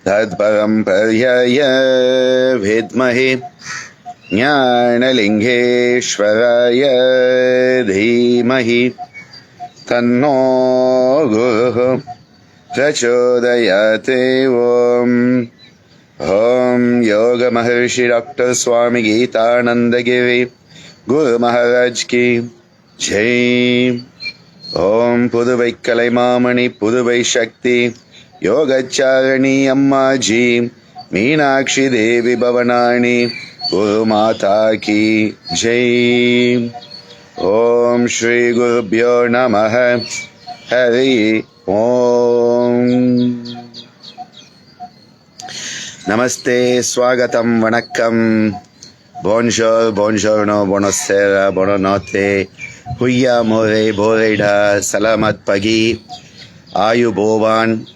Tadparamparya vidmahi Jnanalingeshwaraya dhimahi Tanno Guruh Prachodayate. Om Yoga Maharishi Dr. Swami Geetananda Giri Guru Maharaj Ki Jai. Om Puduvai Kalaimamani Puduvai Shakti Yogacharya Amma Ji Meenakshi Devi Bhavanani Guru Mata Ki Jai. Om Shri Gurubhyo Namaha Hari Om. Namaste, Swagatam, Vanakkam, Bonjour, Buongiorno, Buonasera, Buonanotte, Huya More, Boreida, Salamat Pagi, Ayu Bovan,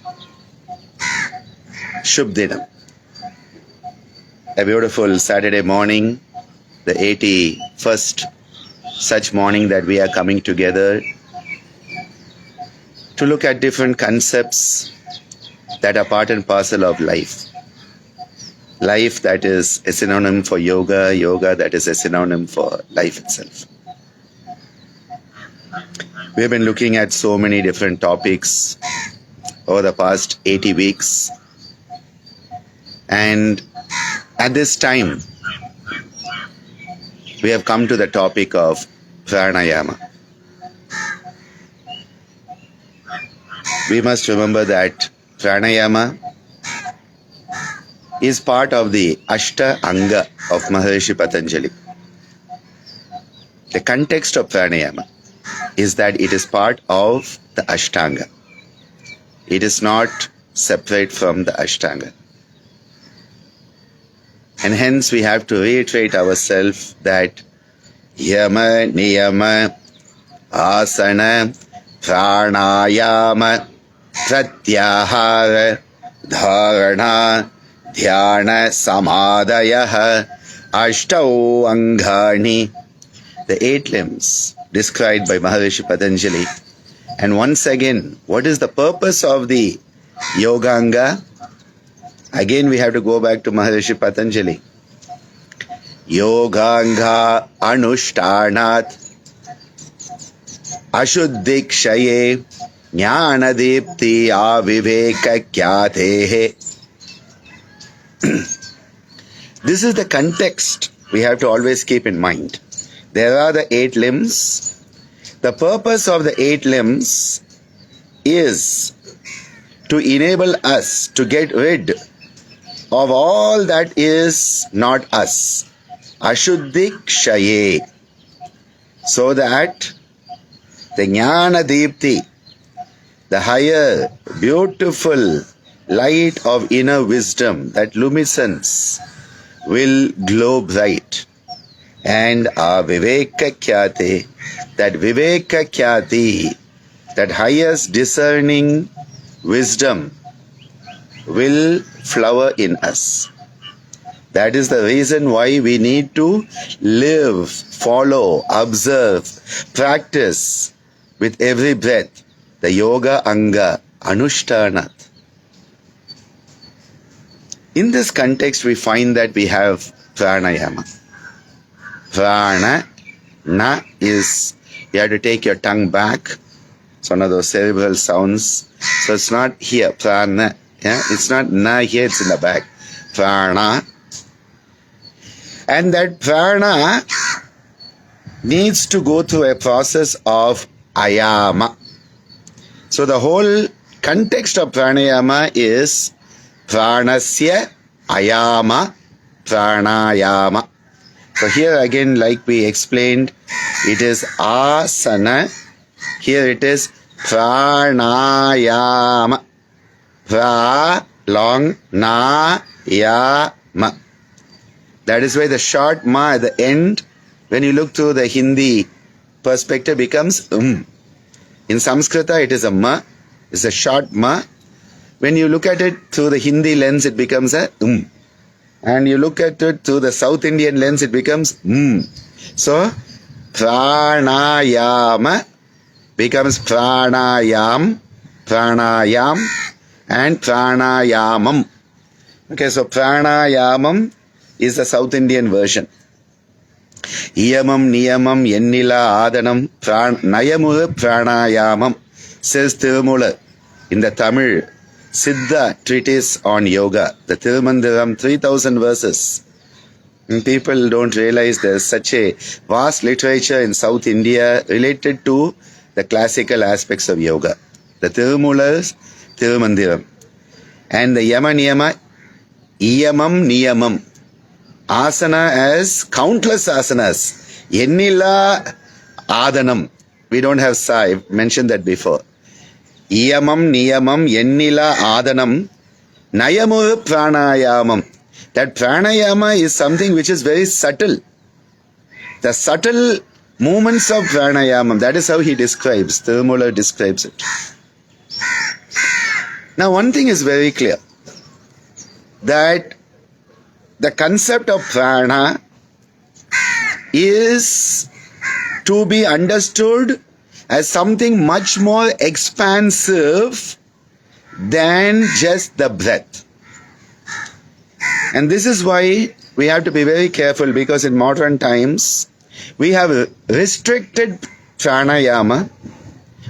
Shubh Dinam. A beautiful Saturday morning, the 81st such morning that we are coming together to look at different concepts that are part and parcel of life. Life that is a synonym for yoga, yoga that is a synonym for life itself. We have been looking at so many different topics over the past 80 weeks. And at this time, we have come to the topic of Pranayama. We must remember that Pranayama is part of the Ashta Anga of Maharishi Patanjali. The context of Pranayama is that it is part of the Ashtanga. It is not separate from the Ashtanga. And hence we have to reiterate ourselves that Yama, Niyama, Asana, Pranayama, Pratyahara, Dharana, Dhyana Samadhaya Ashtau Angani, the 8 limbs described by Maharishi Patanjali. And once again, what is the purpose of the Yoganga? Again, we have to go back to Maharishi Patanjali. Yoganga Anushtanat Ashuddhikshaye Jnanadipti Aviveka Kyatehe. This is the context we have to always keep in mind. There are the 8 limbs. The purpose of the 8 limbs is to enable us to get rid of all that is not us. Ashuddhikshaye. So that the Jnana Deepti, the higher, beautiful light of inner wisdom, that luminescence, will glow bright. And our Viveka Khyate, that Viveka Khyati, that highest discerning wisdom, will flower in us. That is the reason why we need to live, follow, observe, practice with every breath the Yoga Anga Anushtanat. In this context, we find that we have Pranayama. Prana, na is, you have to take your tongue back. It's one of those cerebral sounds. So it's not here, prana. Yeah? It's not na here, it's in the back. Prana. And that prana needs to go through a process of Ayama. So the whole context of Pranayama is Pranasya Ayama Pranayama. So here again, like we explained, it is asana. Here it is pranayama. Pra, long, na, ya, ma. That is why the short ma at the end, when you look through the Hindi perspective, becomes In Sanskrita, it is a ma. It's a short ma. When you look at it through the Hindi lens, it becomes a and you look at it through the South Indian lens, it becomes So, pranayama becomes pranayam, pranayam, and pranayamam. Okay, so pranayamam is the South Indian version. Iyamam, niyamam, yennila, adanam, nayamura pranayamam, says Tirumula in the Tamil Siddha treatise on yoga. The Tirumandiram, 3000 verses. And people don't realize there's such a vast literature in South India related to the classical aspects of yoga. The Tirumulas, Tirumandiram. And the Yama Niyama, Iyamam Niyamam. Asana as countless asanas. Yennila Adanam. We don't have sa, I've mentioned that before. Iyamam Niyamam Yennila Adanam Nayamur Pranayamam. That pranayama is something which is very subtle. The subtle movements of pranayama, that is how he describes, Tirumula describes it. Now one thing is very clear, that the concept of prana is to be understood as something much more expansive than just the breath. And this is why we have to be very careful, because in modern times we have restricted pranayama,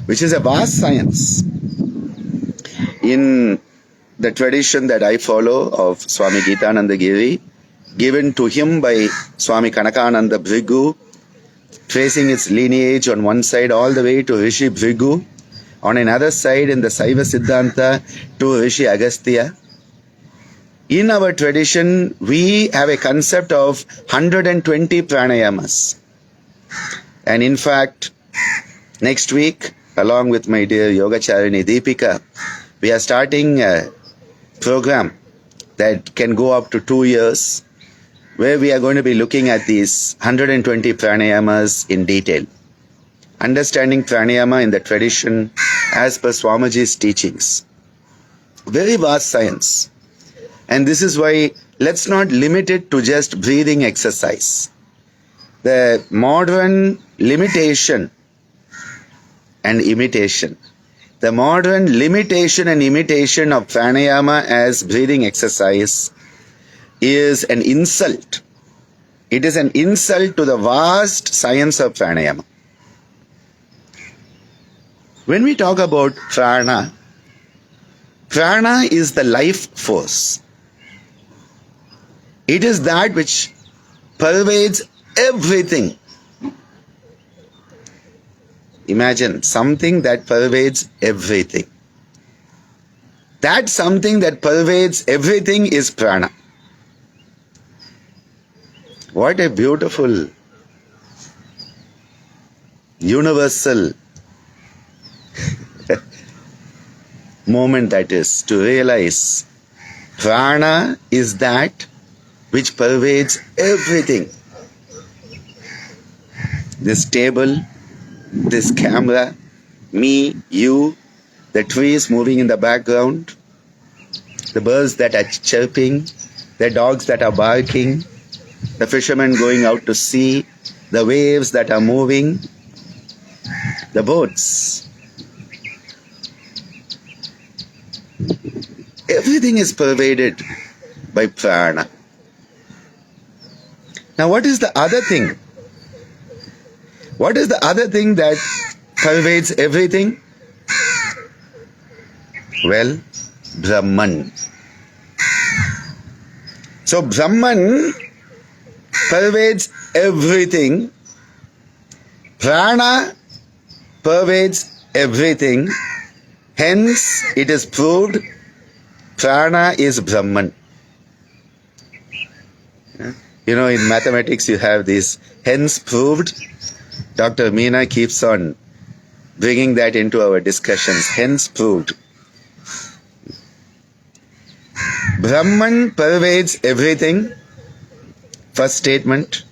which is a vast science. In the tradition that I follow of Swami Gitananda Giri, given to him by Swami Kanakananda Bhrigu, tracing its lineage on one side all the way to Rishi Bhrigu, on another side in the Saiva Siddhanta to Rishi Agastya. In our tradition, we have a concept of 120 pranayamas. And in fact, next week, along with my dear Yogacharini Deepika, we are starting a program that can go up to 2 years, where we are going to be looking at these 120 pranayamas in detail. Understanding pranayama in the tradition as per Swamiji's teachings. Very vast science. And this is why let's not limit it to just breathing exercise. The modern limitation and imitation. The modern limitation and imitation of pranayama as breathing exercise is an insult. It is an insult to the vast science of pranayama. When we talk about prana, prana is the life force. It is that which pervades everything. Imagine something that pervades everything. That something that pervades everything is prana. What a beautiful, universal moment that is, to realize prana is that which pervades everything. This table, this camera, me, you, the trees moving in the background, the birds that are chirping, the dogs that are barking, the fishermen going out to sea, the waves that are moving, the boats. Everything is pervaded by prana. Now what is the other thing? What is the other thing that pervades everything? Well, Brahman. So Brahman pervades everything. Prana pervades everything. Hence, it is proved prana is Brahman. You know, in mathematics you have this hence proved. Dr. Meena keeps on bringing that into our discussions. Hence proved. Brahman pervades everything. First statement.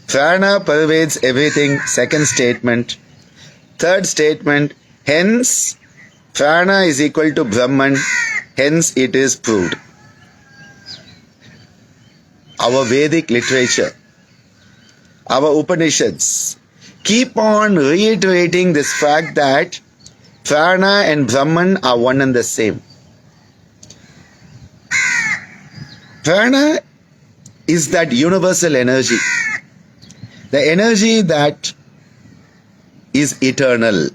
Prana pervades everything. Second statement. Third statement. Hence, prana is equal to Brahman. Hence, it is proved. our Vedic literature, our Upanishads keep on reiterating this fact that Prana and Brahman are one and the same. Prana is that universal energy, the energy that is eternal.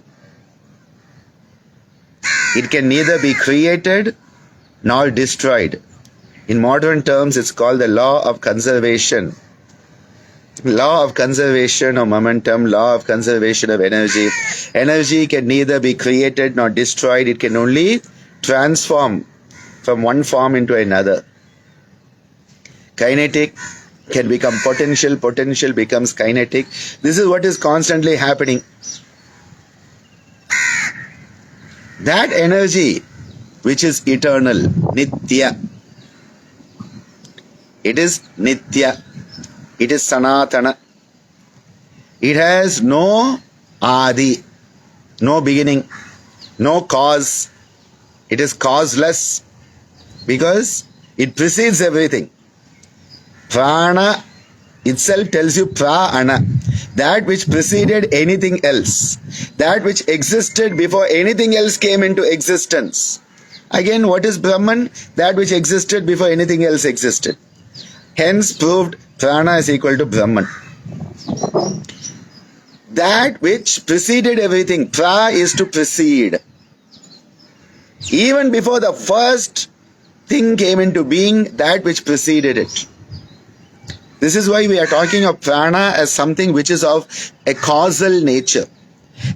It can neither be created nor destroyed. In modern terms, it's called the law of conservation. Law of conservation of momentum, law of conservation of energy. Energy can neither be created nor destroyed. It can only transform from one form into another. Kinetic can become potential, potential becomes kinetic. This is what is constantly happening. That energy which is eternal, Nitya. It is Nitya. It is Sanatana. It has no Adi, no beginning, no cause. It is causeless because it precedes everything. Prana itself tells you Prana, that which preceded anything else, that which existed before anything else came into existence. Again, what is Brahman? That which existed before anything else existed. Hence proved Prana is equal to Brahman. That which preceded everything. Pra is to precede. Even before the first thing came into being, that which preceded it. This is why we are talking of Prana as something which is of a causal nature.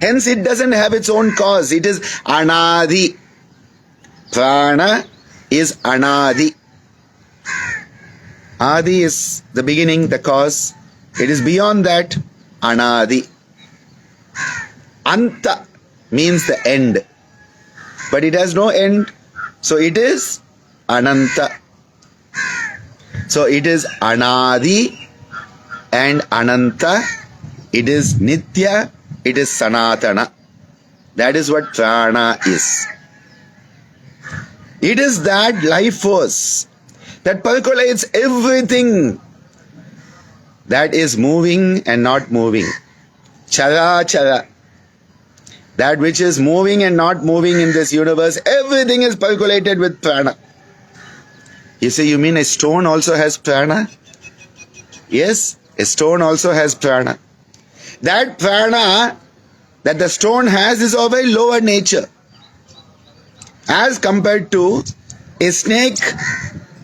Hence it doesn't have its own cause. It is Anadi. Prana is Anadi. Adi is the beginning, the cause. It is beyond that, Anadi. Anta means the end. But it has no end. So it is Ananta. So it is Anadi and Ananta. It is Nitya. It is Sanatana. That is what Prana is. It is that life force that percolates everything that is moving and not moving. Chara chara. That which is moving and not moving in this universe, everything is percolated with Prana. You say, you mean a stone also has Prana? Yes, a stone also has Prana. That Prana that the stone has is of a lower nature as compared to a snake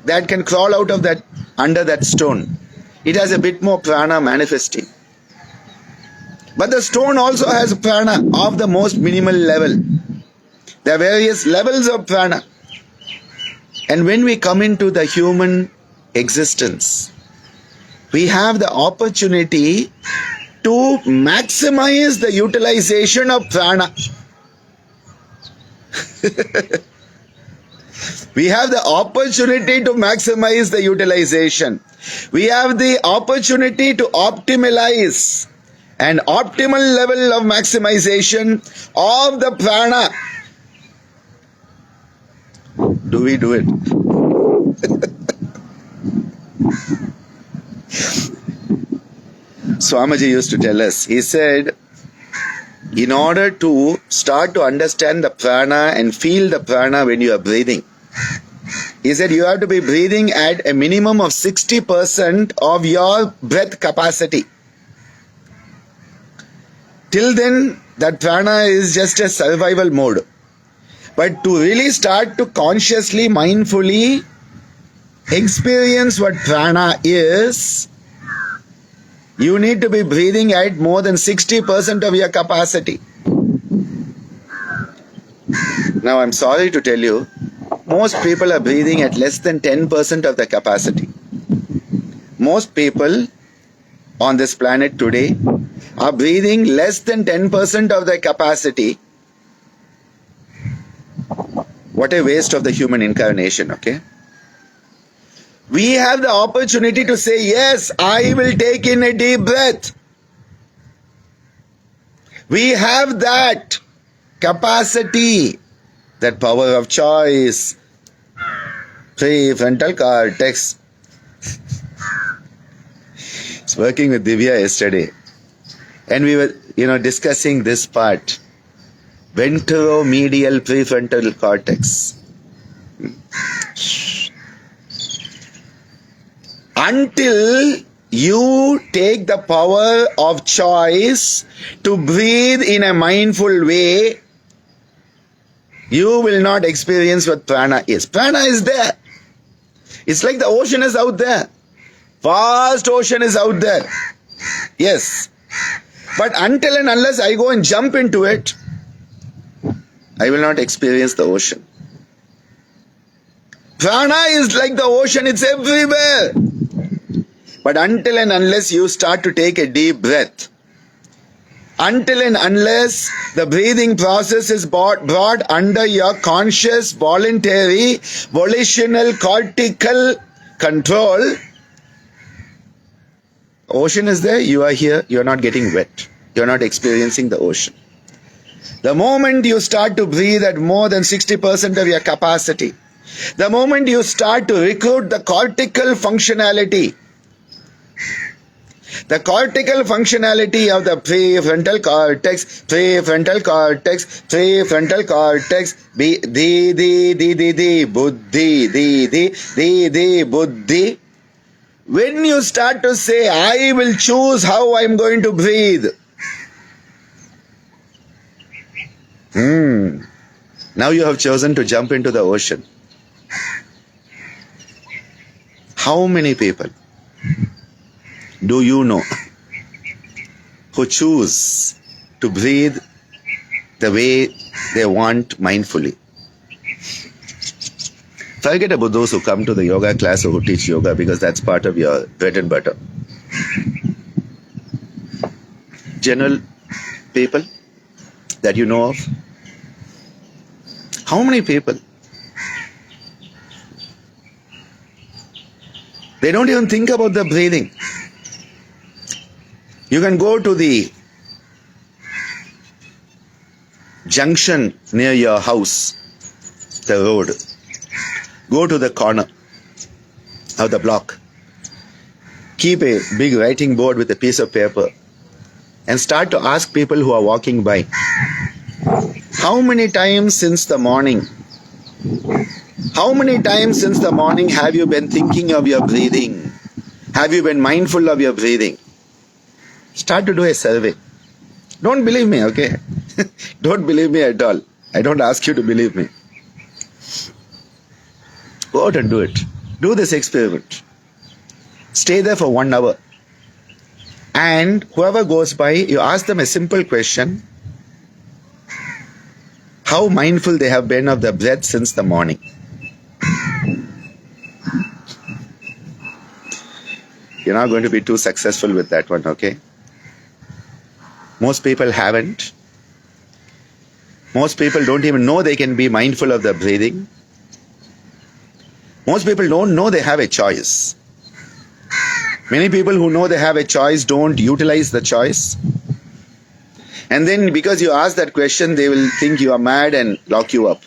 that can crawl out of that, under that stone. It has a bit more Prana manifesting. But the stone also has Prana of the most minimal level. There are various levels of Prana. And when we come into the human existence, we have the opportunity to maximize the utilization of Prana. We have the opportunity to maximize the utilization. We have the opportunity to optimalize an optimal level of maximization of the Prana. Do we do it? Swamiji used to tell us, he said, in order to start to understand the Prana and feel the Prana when you are breathing, he said you have to be breathing at a minimum of 60% of your breath capacity. Till then, that Prana is just a survival mode. But to really start to consciously, mindfully experience what Prana is, you need to be breathing at more than 60% of your capacity. Now I'm sorry to tell you, most people are breathing at less than 10% of the capacity. Most people on this planet today are breathing less than 10% of their capacity. What a waste of the human incarnation, okay? We have the opportunity to say, yes, I will take in a deep breath. We have that capacity, that power of choice, prefrontal cortex. was working with Divya yesterday, and we were, discussing this part. Ventromedial prefrontal cortex. Until you take the power of choice to breathe in a mindful way, you will not experience what prana is. Prana is there. It's like the ocean is out there. Vast ocean is out there. Yes. But until and unless I go and jump into it, I will not experience the ocean. Prana is like the ocean, it's everywhere. But until and unless you start to take a deep breath, until and unless the breathing process is brought under your conscious, voluntary, volitional, cortical control, ocean is there, you are here, you are not getting wet. You are not experiencing the ocean. The moment you start to breathe at more than 60% of your capacity, the moment you start to recruit the cortical functionality of the prefrontal cortex, buddhi. When you start to say, I will choose how I am going to breathe. Now you have chosen to jump into the ocean. How many people do you know who choose to breathe the way they want mindfully? Forget about those who come to the yoga class or who teach yoga, because that's part of your bread and butter. General people that you know of. How many people? They don't even think about the breathing. You can go to the junction near your house, the road. Go to the corner of the block. Keep a big writing board with a piece of paper and start to ask people who are walking by, how many times since the morning have you been thinking of your breathing? Have you been mindful of your breathing? Start to do a survey. Don't believe me, okay? Don't believe me at all. I don't ask you to believe me. Go out and do it. Do this experiment. Stay there for 1 hour. And whoever goes by, you ask them a simple question. How mindful they have been of the breath since the morning. You're not going to be too successful with that one, okay? Most people haven't. Most people don't even know they can be mindful of their breathing. Most people don't know they have a choice. Many people who know they have a choice don't utilize the choice. And then because you ask that question, they will think you are mad and lock you up.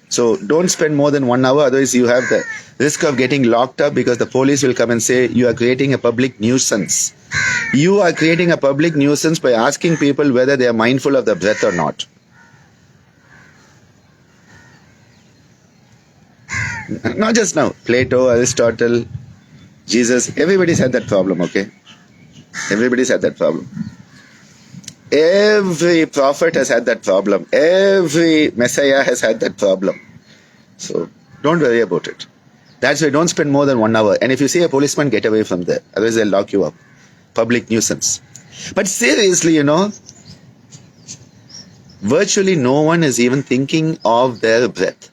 So don't spend more than 1 hour, otherwise you have the risk of getting locked up, because the police will come and say you are creating a public nuisance. You are creating a public nuisance by asking people whether they are mindful of the breath or not. Not just now. Plato, Aristotle, Jesus, everybody's had that problem, okay? Everybody's had that problem. Every prophet has had that problem. Every Messiah has had that problem. So don't worry about it. That's why don't spend more than 1 hour. And if you see a policeman, get away from there. Otherwise they'll lock you up. Public nuisance. But seriously, virtually no one is even thinking of their breath.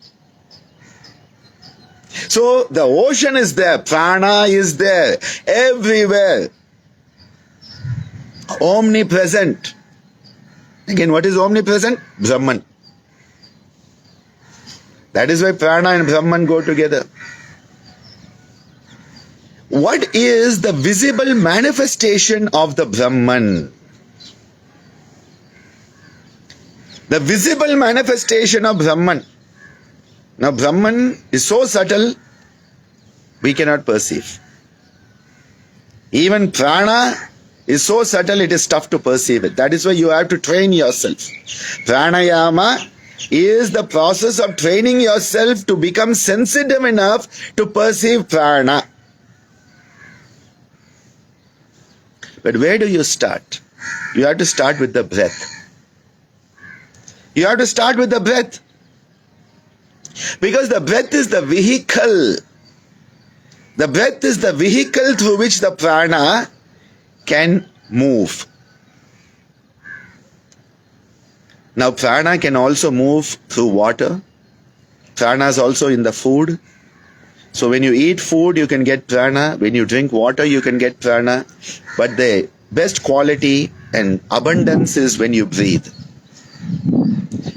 So the ocean is there. Prana is there. Everywhere. Omnipresent. Again, what is omnipresent? Brahman. That is why Prana and Brahman go together. What is the visible manifestation of the Brahman? The visible manifestation of Brahman. Now, Brahman is so subtle, we cannot perceive. Even prana is so subtle it is tough to perceive it. That is why you have to train yourself. Pranayama is the process of training yourself to become sensitive enough to perceive prana. But where do you start? You have to start with the breath. You have to start with the breath. Because the breath is the vehicle. The breath is the vehicle through which the prana can move. Now prana can also move through water. Prana is also in the food. So when you eat food, you can get prana. When you drink water, you can get prana. But the best quality and abundance is when you breathe.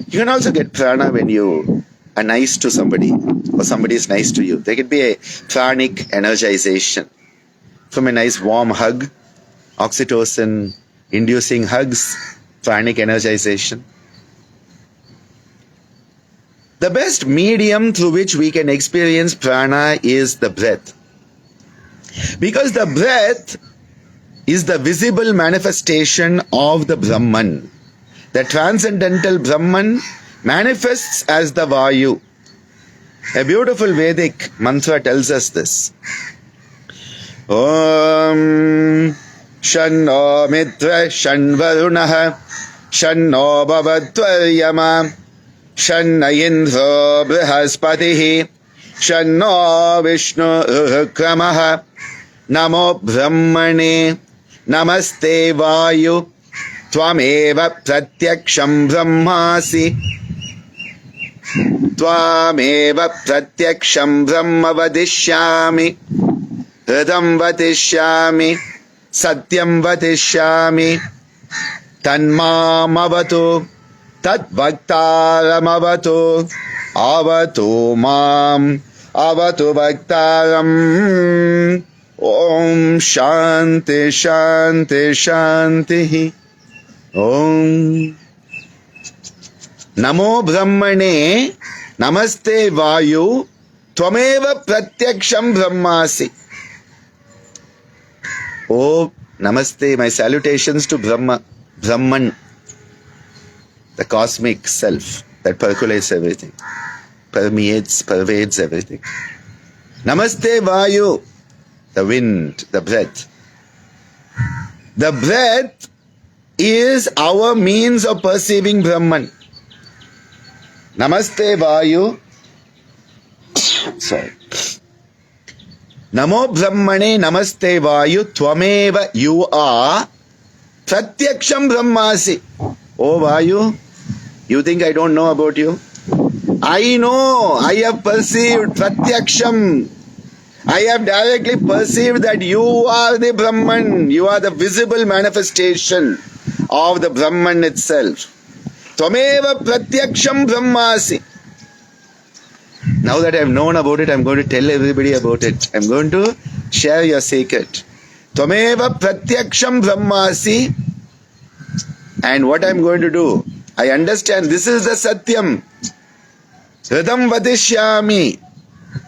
You can also get prana when you are nice to somebody or somebody is nice to you. There could be a pranic energization from a nice warm hug, oxytocin inducing hugs, pranic energization. The best medium through which we can experience prana is the breath. Because the breath is the visible manifestation of the Brahman. The transcendental Brahman manifests as the Vayu. A beautiful Vedic mantra tells us this. Om Shanno Mitra Shanvarunaha Shanno Bhavatvaryama Shanna Indro Brihaspatihi Shanno Vishnu Rukramaha Namo Brahmane Namaste Vayu Tvameva Pratyaksham Brahmasi Tvameva Pratyaksham Brahma Vadishyami Hridam Vadishyami Satyam Vadishyami Tanmam Avatu Tat Bhaktaram Avatu Avatu Mam Avatu Bhaktaram. Om Shanti Shanti Shanti. Om Namo Brahmane Namaste Vayu Tvameva Pratyaksham Brahmasi. Oh Namaste, my salutations to Brahman, the cosmic self that percolates everything, pervades everything. Namaste Vayu, the wind, the breath. The breath is our means of perceiving Brahman. Namaste Vayu. Sorry. Namo Brahmane Namaste Vayu Tvameva, you are Pratyaksham Brahmasi. Oh Vayu, you think I don't know about you? I know, I have perceived Pratyaksham. I have directly perceived that you are the Brahman. You are the visible manifestation of the Brahman itself. Tvameva Pratyaksham Brahmasi. Now that I have known about it, I am going to tell everybody about it. I am going to share your secret. Tvameva Pratyaksham Brahmasi. And what I am going to do, I understand this is the Satyam. Hridam Vadishyami.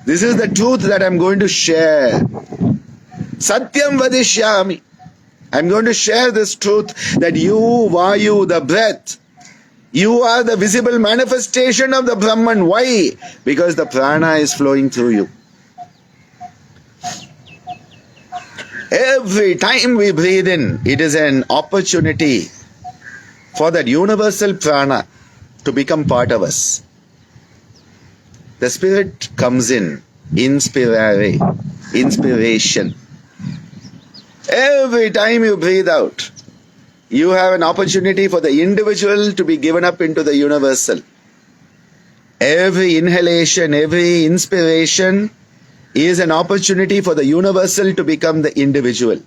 This is the truth that I am going to share. Satyam Vadishyami. I am going to share this truth that you, Vayu, the breath, you are the visible manifestation of the Brahman. Why? Because the prana is flowing through you. Every time we breathe in, it is an opportunity for that universal prana to become part of us. The spirit comes in, inspiration. Every time you breathe out, you have an opportunity for the individual to be given up into the universal. Every inhalation, every inspiration is an opportunity for the universal to become the individual.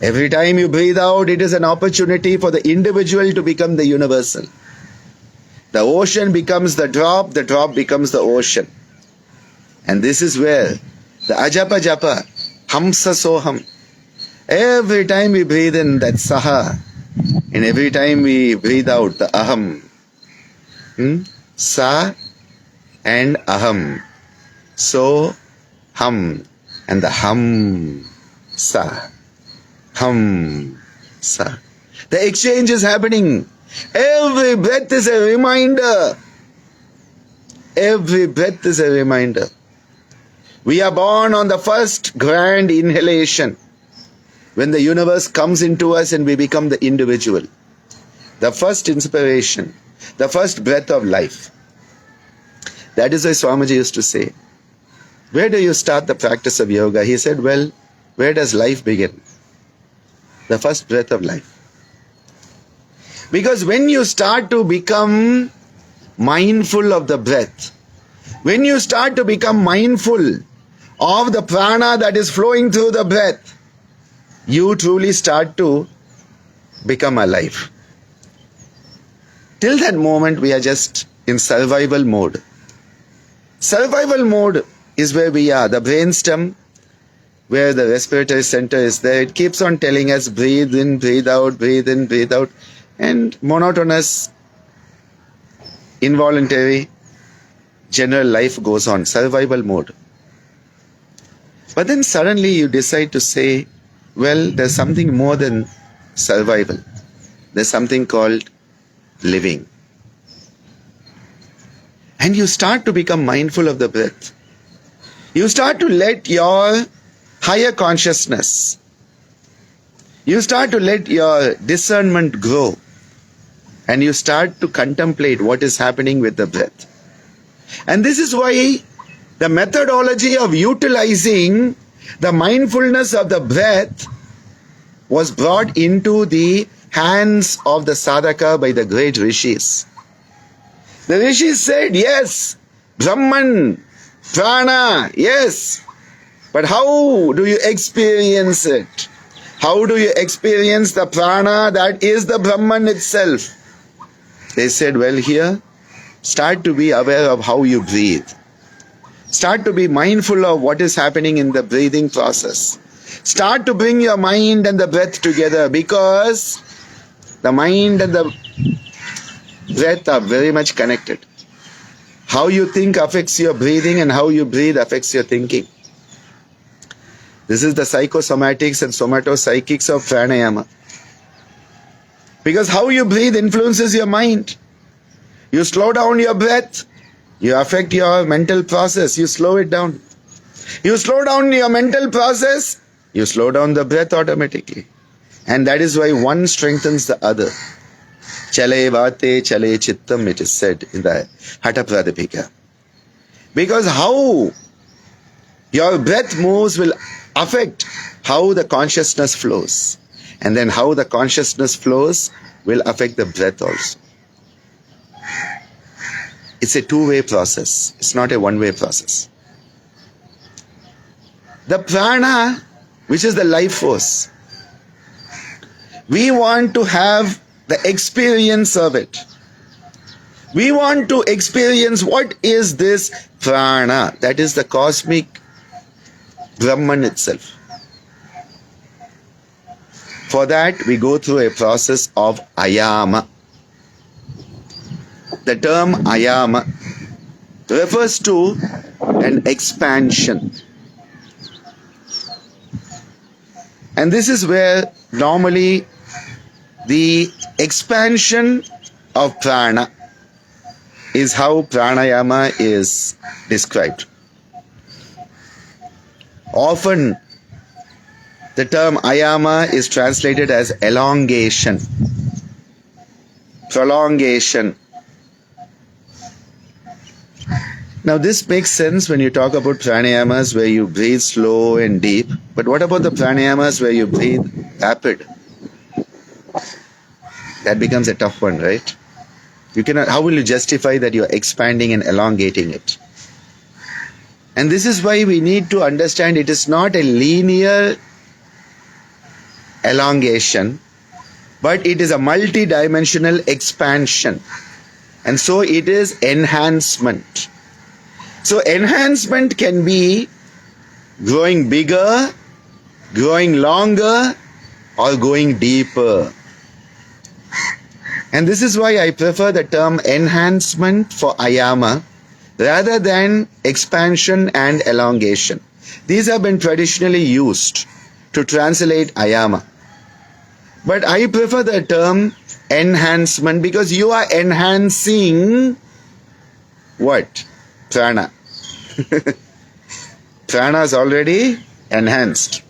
Every time you breathe out, it is an opportunity for the individual to become the universal. The ocean becomes the drop becomes the ocean. And this is where the ajapa japa, hamsa soham, every time we breathe in that saha, and every time we breathe out the aham, sa and aham, so hum, and the hum sa. Hum. Sa. The exchange is happening. Every breath is a reminder. Every breath is a reminder. We are born on the first grand inhalation, when the universe comes into us and we become the individual. The first inspiration, the first breath of life. That is why Swamiji used to say, where do you start the practice of yoga? He said, well, where does life begin? The first breath of life. Because when you start to become mindful of the breath, when you start to become mindful of the prana that is flowing through the breath, you truly start to become alive. Till that moment, we are just in survival mode. Survival mode is where we are. The brainstem, where the respiratory center is there, it keeps on telling us breathe in, breathe out, breathe in, breathe out. And monotonous, involuntary, general life goes on, survival mode. But then suddenly you decide to say, well, there's something more than survival. There's something called living. And you start to become mindful of the breath. You start to let your higher consciousness, you start to let your discernment grow. And you start to contemplate what is happening with the breath. And this is why the methodology of utilizing the mindfulness of the breath was brought into the hands of the sadhaka by the great rishis. The rishis said, yes, Brahman, Prana, yes. But how do you experience it? How do you experience the prana that is the Brahman itself? They said, well, here, start to be aware of how you breathe. Start to be mindful of what is happening in the breathing process. Start to bring your mind and the breath together, because the mind and the breath are very much connected. How you think affects your breathing, and how you breathe affects your thinking. This is the psychosomatics and somatopsychics of pranayama. Because how you breathe influences your mind. You slow down your breath, you affect your mental process, you slow it down. You slow down your mental process, you slow down the breath automatically. And that is why one strengthens the other. Chale vate, chale chittam, it is said in the Hatha Pradipika. Because how your breath moves will affect how the consciousness flows. And then how the consciousness flows will affect the breath also. It's a two-way process. It's not a one-way process. The prana, which is the life force, we want to have the experience of it. We want to experience what is this prana, that is the cosmic Brahman itself. For that, we go through a process of Ayama. The term Ayama refers to an expansion. And this is where normally the expansion of prana is how pranayama is described. Often the term Ayama is translated as elongation, prolongation. Now this makes sense when you talk about pranayamas where you breathe slow and deep. But what about the pranayamas where you breathe rapid? That becomes a tough one, right? You cannot. How will you justify that you are expanding and elongating it? And this is why we need to understand it is not a linear elongation, but it is a multi-dimensional expansion. And so it is enhancement. So enhancement can be growing bigger, growing longer, or going deeper. And this is why I prefer the term enhancement for Ayama rather than expansion and elongation. These have been traditionally used to translate Ayama. But I prefer the term enhancement because you are enhancing what? Prana. Prana is already enhanced.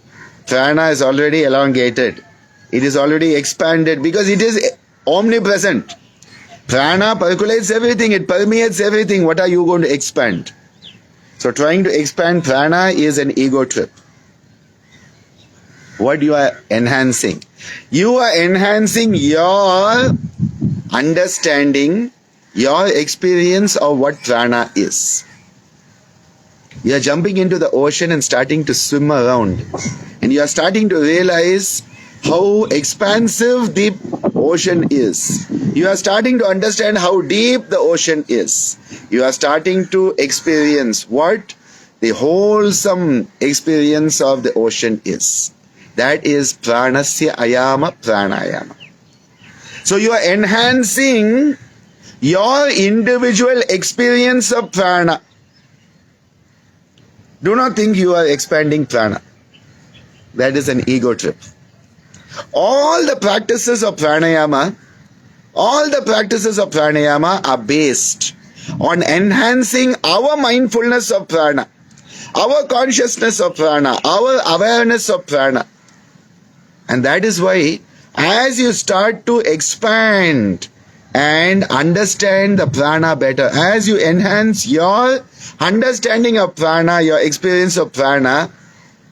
Prana is already elongated. It is already expanded because it is omnipresent. Prana percolates everything. It permeates everything. What are you going to expand? So trying to expand prana is an ego trip. What you are enhancing? You are enhancing your understanding, your experience of what prana is. You are jumping into the ocean and starting to swim around. And you are starting to realize how expansive the ocean is. You are starting to understand how deep the ocean is. You are starting to experience what the wholesome experience of the ocean is. That is pranasya ayama pranayama. So you are enhancing your individual experience of prana. Do not think you are expanding prana. That is an ego trip. All the practices of pranayama are based on enhancing our mindfulness of prana, our consciousness of prana, our awareness of prana. And that is why as you start to expand and understand the prana better, as you enhance your understanding of prana, your experience of prana,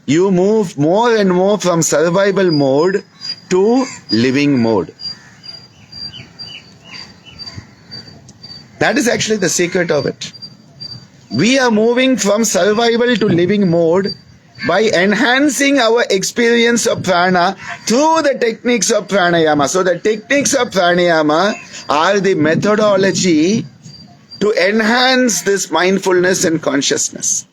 you move more and more from survival mode to living mode. That is actually the secret of it. We are moving from survival to living mode by enhancing our experience of prana through the techniques of pranayama. So the techniques of pranayama are the methodology to enhance this mindfulness and consciousness.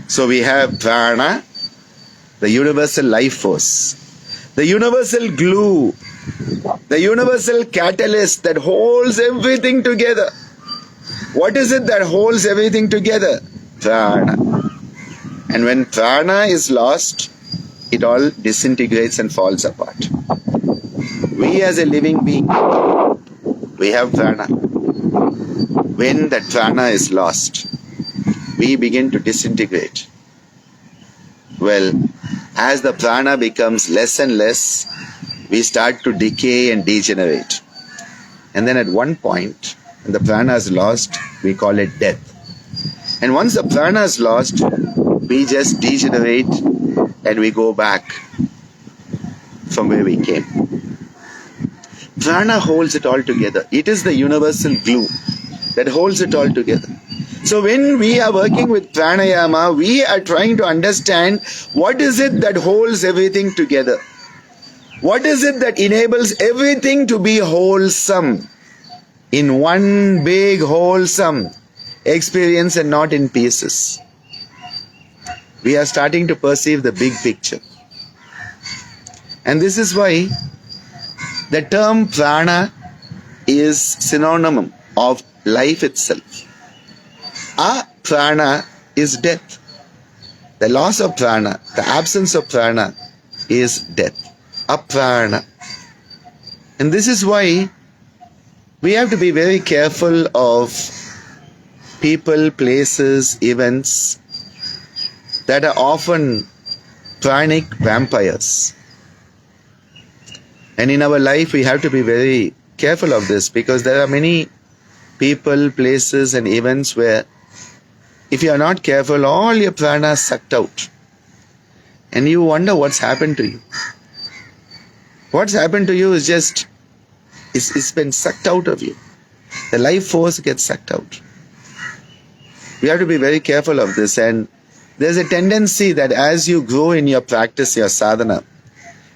So we have prana, the universal life force, the universal glue, the universal catalyst that holds everything together. What is it that holds everything together? Prana. And when prana is lost, it all disintegrates and falls apart. We as a living being, we have prana. When that prana is lost, we begin to disintegrate. Well, as the prana becomes less and less, we start to decay and degenerate. And then at one point, when the prana is lost, we call it death. And once the prana is lost, we just degenerate and we go back from where we came. Prana holds it all together. It is the universal glue that holds it all together. So when we are working with pranayama, we are trying to understand what is it that holds everything together. What is it that enables everything to be wholesome in one big wholesome experience and not in pieces. We are starting to perceive the big picture. And this is why the term prana is synonym of life itself. Prana is death. The loss of prana, the absence of prana is death. Aprana. And this is why we have to be very careful of people, places, events that are often pranic vampires. And in our life we have to be very careful of this because there are many people, places and events where if you are not careful, all your prana is sucked out. And you wonder what's happened to you. What's happened to you is just, it's been sucked out of you. The life force gets sucked out. We have to be very careful of this. And there's a tendency that as you grow in your practice, your sadhana,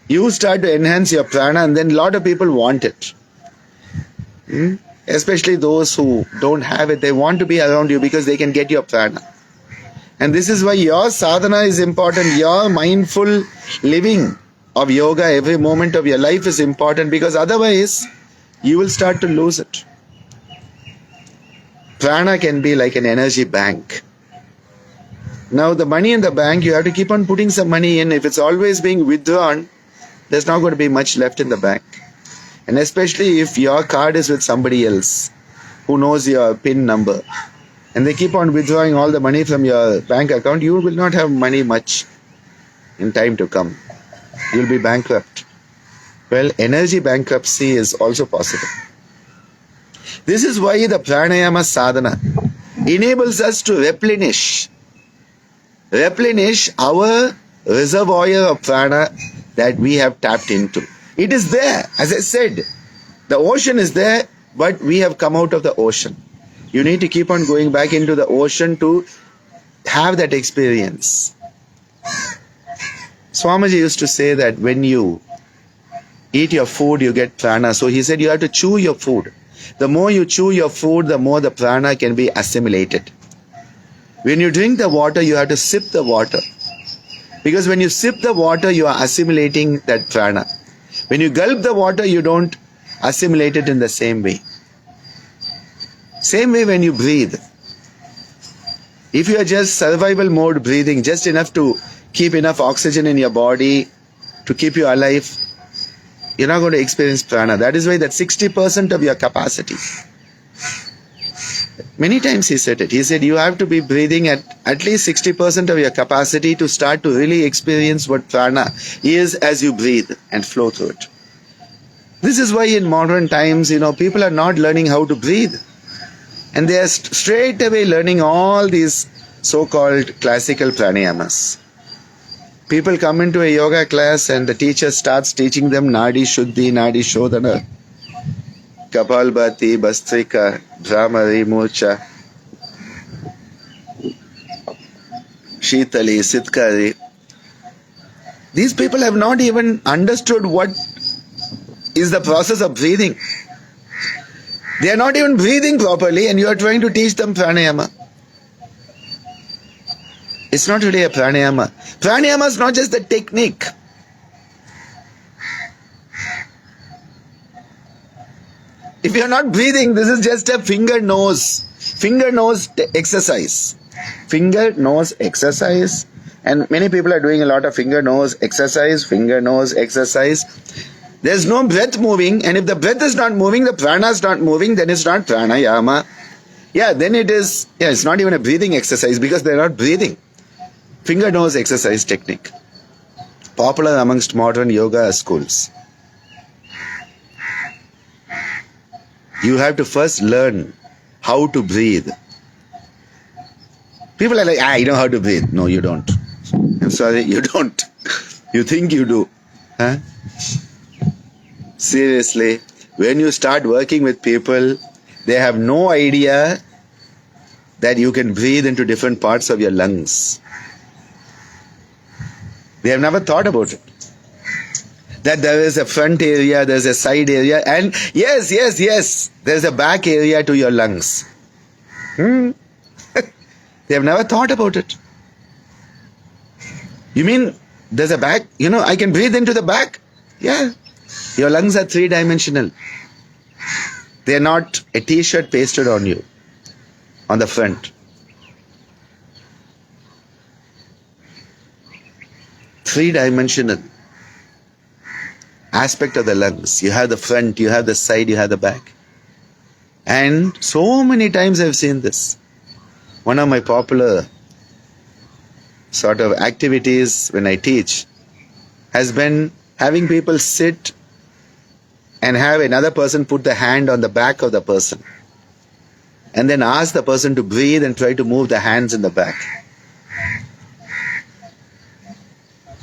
you start to enhance your prana and then a lot of people want it. Especially those who don't have it, they want to be around you because they can get your prana. And this is why your sadhana is important. Your mindful living of yoga every moment of your life is important because otherwise you will start to lose it. Prana can be like an energy bank. Now the money in the bank, you have to keep on putting some money in. If it's always being withdrawn, there's not going to be much left in the bank. And especially if your card is with somebody else who knows your PIN number, and they keep on withdrawing all the money from your bank account, you will not have money much in time to come. You'll be bankrupt. Well, energy bankruptcy is also possible. This is why the pranayama sadhana enables us to replenish our reservoir of prana that we have tapped into. It is there, as I said. The ocean is there, but we have come out of the ocean. You need to keep on going back into the ocean to have that experience. Swamiji used to say that when you eat your food, you get prana. So he said you have to chew your food. The more you chew your food, the more the prana can be assimilated. When you drink the water, you have to sip the water. Because when you sip the water, you are assimilating that prana. When you gulp the water, you don't assimilate it in the same way. Same way when you breathe. If you are just survival mode breathing, just enough to keep enough oxygen in your body to keep you alive, you're not going to experience prana. That is why that 60% of your capacity. Many times he said it. He said you have to be breathing at least 60% of your capacity to start to really experience what prana is as you breathe and flow through it. This is why in modern times, people are not learning how to breathe. And they are straight away learning all these so-called classical pranayamas. People come into a yoga class and the teacher starts teaching them Nadi Shuddhi, Nadi Shodhana, Kapalbhati, Bastrika, Brahmari, Murcha, Shitali, Sitkari. These people have not even understood what is the process of breathing. They are not even breathing properly and you are trying to teach them pranayama. It's not really a pranayama. Pranayama is not just the technique. If you are not breathing, this is just a finger-nose exercise. Finger-nose exercise. And many people are doing a lot of finger-nose exercise. There's no breath moving, and if the breath is not moving, the prana is not moving, then it's not pranayama. Then it's not even a breathing exercise because they're not breathing. Finger-nose exercise technique. Popular amongst modern yoga schools. You have to first learn how to breathe. People are like, I know how to breathe. No, you don't. I'm sorry, you don't. You think you do. Huh? Seriously, when you start working with people, they have no idea that you can breathe into different parts of your lungs. They have never thought about it. That there is a front area, there's a side area, and yes, there's a back area to your lungs. They have never thought about it. You mean there's a back? I can breathe into the back? Yeah. Your lungs are three-dimensional. They are not a t-shirt pasted on you, on the front. Three-dimensional aspect of the lungs. You have the front, you have the side, you have the back. And so many times I've seen this. One of my popular sort of activities when I teach has been having people sit and have another person put the hand on the back of the person and then ask the person to breathe and try to move the hands in the back.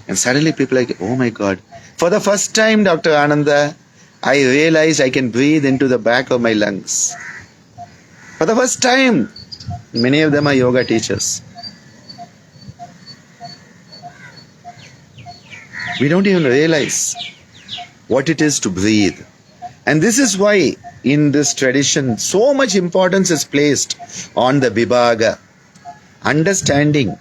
And suddenly people are like, oh my God. For the first time, Dr. Ananda, I realized I can breathe into the back of my lungs. For the first time. Many of them are yoga teachers. We don't even realize what it is to breathe. And this is why in this tradition so much importance is placed on the vibhaga, understanding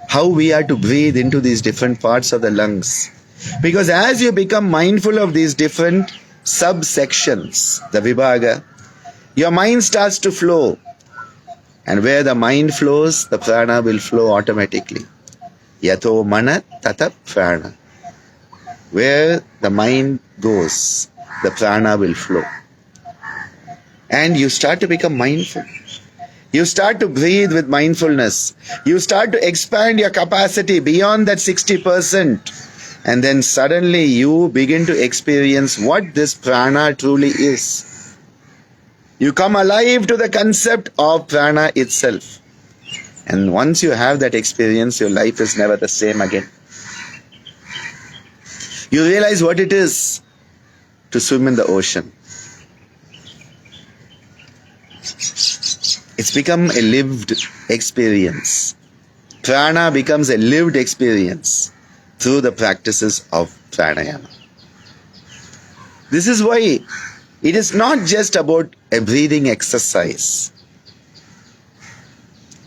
how we are to breathe into these different parts of the lungs. Because as you become mindful of these different subsections, the vibhaga, your mind starts to flow. And where the mind flows, the prana will flow automatically. Yato mana tata prana. Where the mind goes, the prana will flow. And you start to become mindful. You start to breathe with mindfulness. You start to expand your capacity beyond that 60%. And then suddenly you begin to experience what this prana truly is. You come alive to the concept of prana itself. And once you have that experience, your life is never the same again. You realize what it is to swim in the ocean. It's become a lived experience. Prana becomes a lived experience through the practices of pranayama. This is why it is not just about a breathing exercise.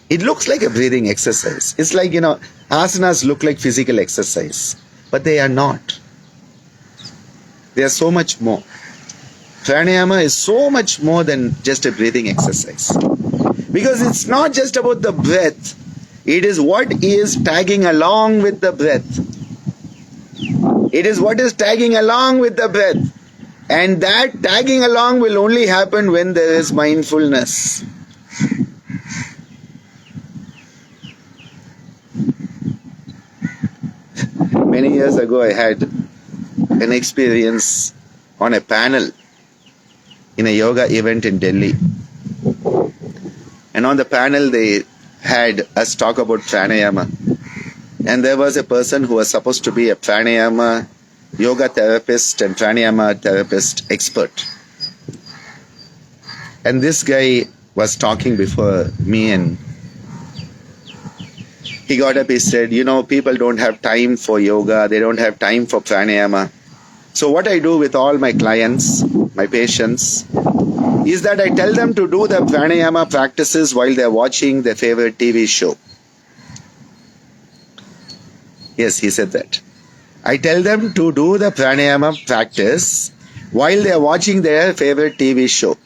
It looks like a breathing exercise. It's like, asanas look like physical exercise, but they are not. They are so much more. Pranayama is so much more than just a breathing exercise. Because it's not just about the breath. It is what is tagging along with the breath. It is what is tagging along with the breath. And that tagging along will only happen when there is mindfulness. Many years ago, I had an experience on a panel in a yoga event in Delhi. And on the panel, they had us talk about pranayama. And there was a person who was supposed to be a pranayama yoga therapist and pranayama therapist expert. And this guy was talking before me, and he got up, he said, people don't have time for yoga, they don't have time for pranayama. So what I do with all my clients, my patients, is that I tell them to do the pranayama practices while they're watching their favorite TV show. Yes, he said that. I tell them to do the pranayama practice while they're watching their favorite TV show.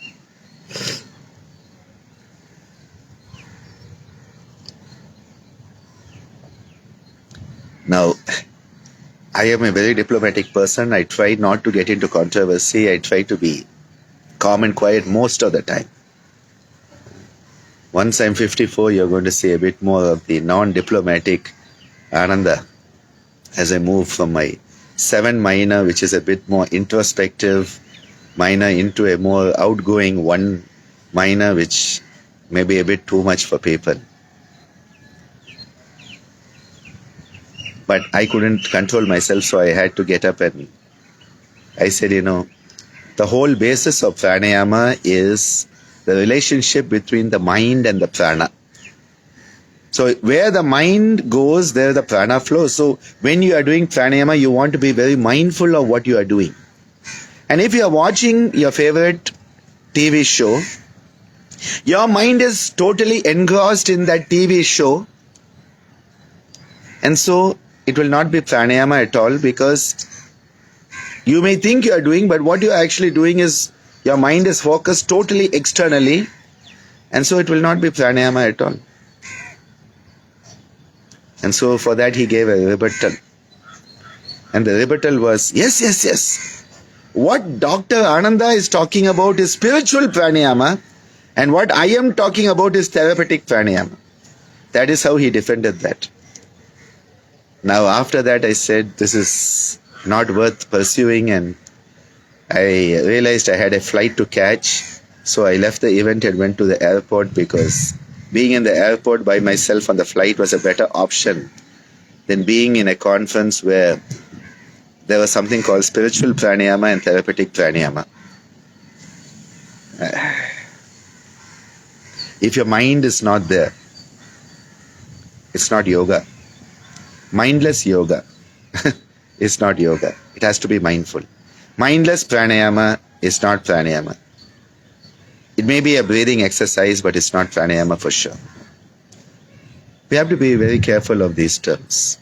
Now, I am a very diplomatic person. I try not to get into controversy. I try to be calm and quiet most of the time. Once I'm 54, you're going to see a bit more of the non-diplomatic Ananda as I move from my 7 minor, which is a bit more introspective minor, into a more outgoing 1 minor, which may be a bit too much for people. But I couldn't control myself, so I had to get up and I said, the whole basis of pranayama is the relationship between the mind and the prana. So where the mind goes, there the prana flows. So when you are doing pranayama, you want to be very mindful of what you are doing. And if you are watching your favorite TV show, your mind is totally engrossed in that TV show. And so it will not be pranayama at all, because you may think you are doing, but what you are actually doing is your mind is focused totally externally, and so it will not be pranayama at all. And so for that he gave a rebuttal. And the rebuttal was, yes. What Dr. Ananda is talking about is spiritual pranayama, and what I am talking about is therapeutic pranayama. That is how he defended that. Now after that I said, this is not worth pursuing, and I realized I had a flight to catch. So I left the event and went to the airport, because being in the airport by myself on the flight was a better option than being in a conference where there was something called spiritual pranayama and therapeutic pranayama. If your mind is not there, it's not yoga. Mindless yoga is not yoga. It has to be mindful. Mindless pranayama is not pranayama. It may be a breathing exercise, but it's not pranayama for sure. We have to be very careful of these terms.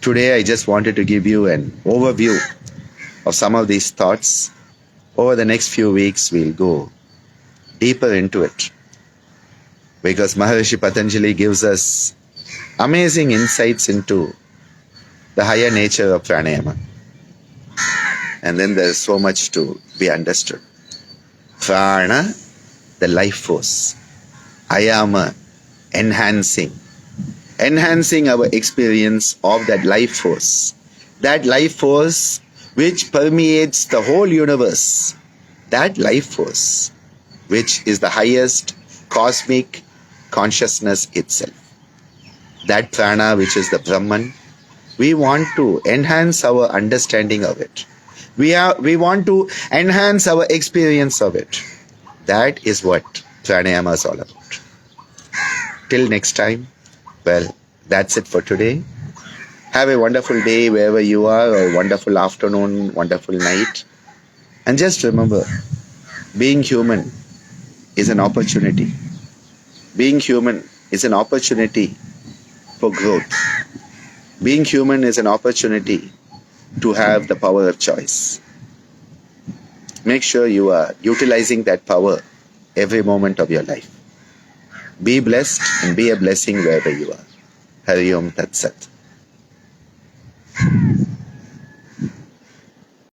Today I just wanted to give you an overview of some of these thoughts. Over the next few weeks we'll go deeper into it. because Maharishi Patanjali gives us amazing insights into the higher nature of pranayama. And then there's so much to be understood. Prana, the life force. Ayama, enhancing our experience of that life force. That life force which permeates the whole universe. That life force which is the highest cosmic consciousness itself. That prana which is the Brahman, we want to enhance our understanding of it. We want to enhance our experience of it. That is what pranayama is all about. Till next time, well, that's it for today. Have a wonderful day wherever you are, or wonderful afternoon, wonderful night. And just remember, being human is an opportunity. Being human is an opportunity for growth. Being human is an opportunity to have the power of choice. Make sure you are utilizing that power every moment of your life. Be blessed and be a blessing wherever you are. Hari Om Tat Sat.